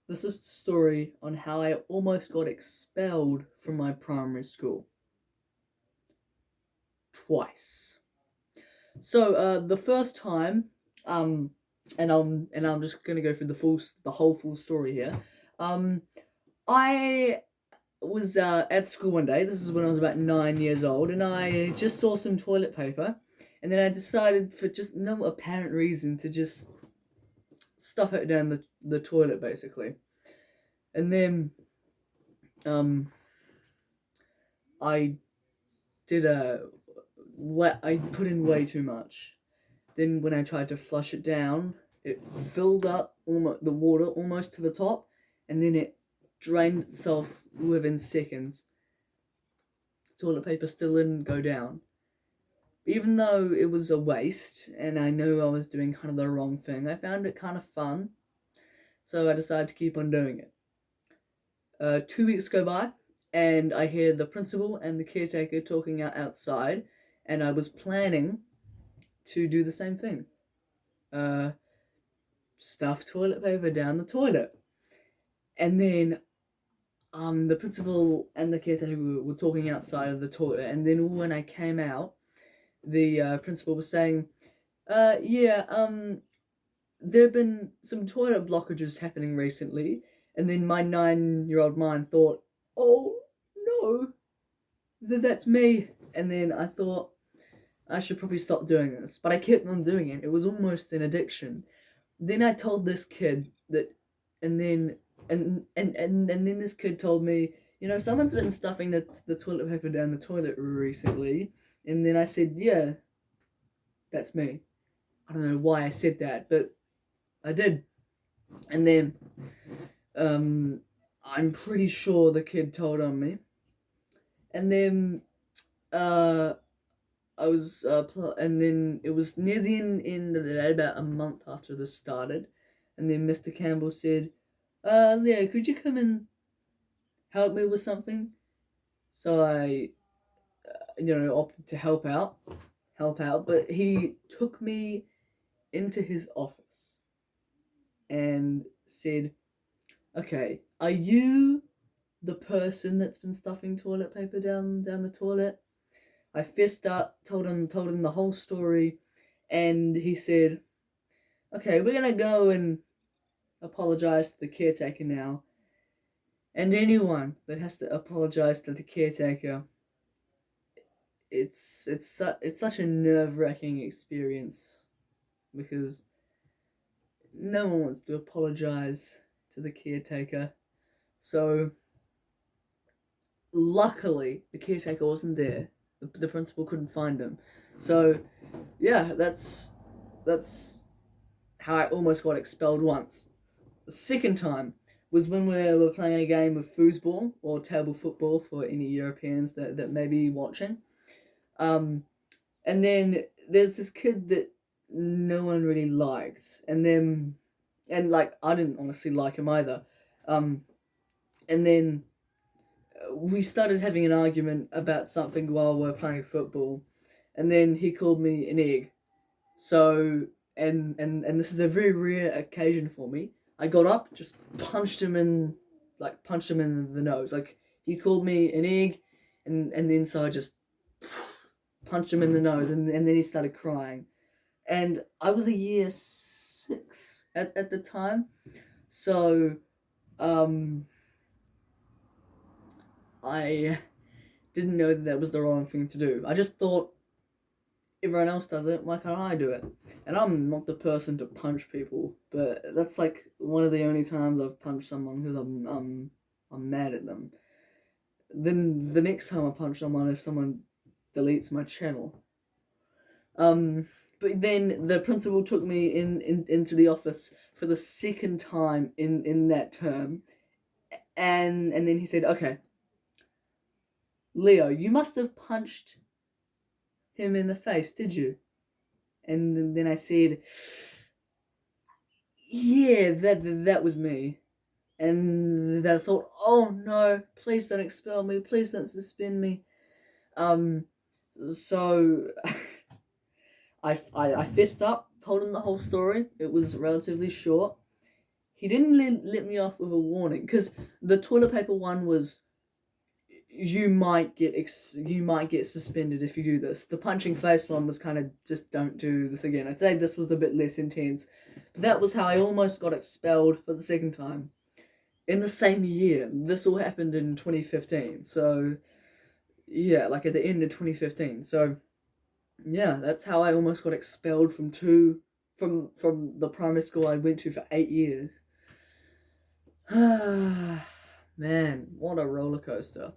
This is the story on how I almost got expelled from my primary school. Twice. The first time, um, and I'm just gonna go through the whole full story here. Um, I was at school one day. This is when I was about 9 years old, and I just saw some toilet paper, and then I decided, for just no apparent reason, to just stuff it down the toilet, basically. And then um, I did I put in way too much. Then when I tried to flush it down, it filled up almost the water almost to the top, and then it drained itself within seconds. Toilet paper still didn't go down. Even though it was a waste, and I knew I was doing kind of the wrong thing, I found it kind of fun, so I decided to keep on doing it. 2 weeks go by, and I hear the principal and the caretaker talking outside, and I was planning to do the same thing. Uh, Stuff toilet paper down the toilet. And then the principal and the caretaker were talking outside of the toilet, and then when I came out, the principal was saying, yeah, there have been some toilet blockages happening recently. And then my 9-year-old mind thought, oh no, that's me. And then I thought I should probably stop doing this, but I kept on doing it. It was almost an addiction. Then I told this kid that, and then and then this kid told me, someone's been stuffing the toilet paper down the toilet recently. And then I said, yeah, that's me. I don't know why I said that, but I did. And then I'm pretty sure the kid told on me. And then uh and then it was near the end of the day, about a month after this started, and then Mr. Campbell said, Leo, could you come and help me with something?" So I, opted to help out, but he took me into his office and said, "Okay, are you the person that's been stuffing toilet paper down the toilet?" I fessed up, told him the whole story, and he said, "Okay, we're gonna go and apologize to the caretaker now. And anyone that has to apologize to the caretaker, it's such a nerve-wracking experience, because no one wants to apologize to the caretaker. So luckily, the caretaker wasn't there. The principal couldn't find him. So yeah, that's how I almost got expelled once. The second time was when we were playing a game of foosball, or table football for any Europeans that may be watching. Um, and then there's this kid that no one really likes, and like I didn't honestly like him either. Um, and then we started having an argument about something while we were playing football, and then he called me an egg. So, and this is a very rare occasion for me. I got up, just punched him in the nose. Like, he called me an egg, and then so I just punched him in the nose, and then he started crying. And I was a year six at the time, so um, I didn't know that was the wrong thing to do. I just thought, everyone else does it, why can't I do it? And I'm not the person to punch people, but that's like one of the only times I've punched someone because I'm mad at them. Then the next time I punch someone, if someone deletes my channel. Um, but then the principal took me into the office for the second time in that term, and then he said, "Okay, Leo, you must have punched him in the face, did you?" And then I said, "Yeah, that was me." And then I thought, "Oh no, please don't expel me, please don't suspend me." Um, so I fessed up, told him the whole story. It was relatively short. he didn't let me off with a warning, because the toilet paper one was, you might get suspended if you do this. The punching face one was kind of just, don't do this again. I'd say this was a bit less intense, but that was how I almost got expelled for the second time in the same year. This all happened in 2015, so yeah, like at the end of 2015. So yeah, that's how I almost got expelled from the primary school I went to for 8 years. Man, what a roller coaster.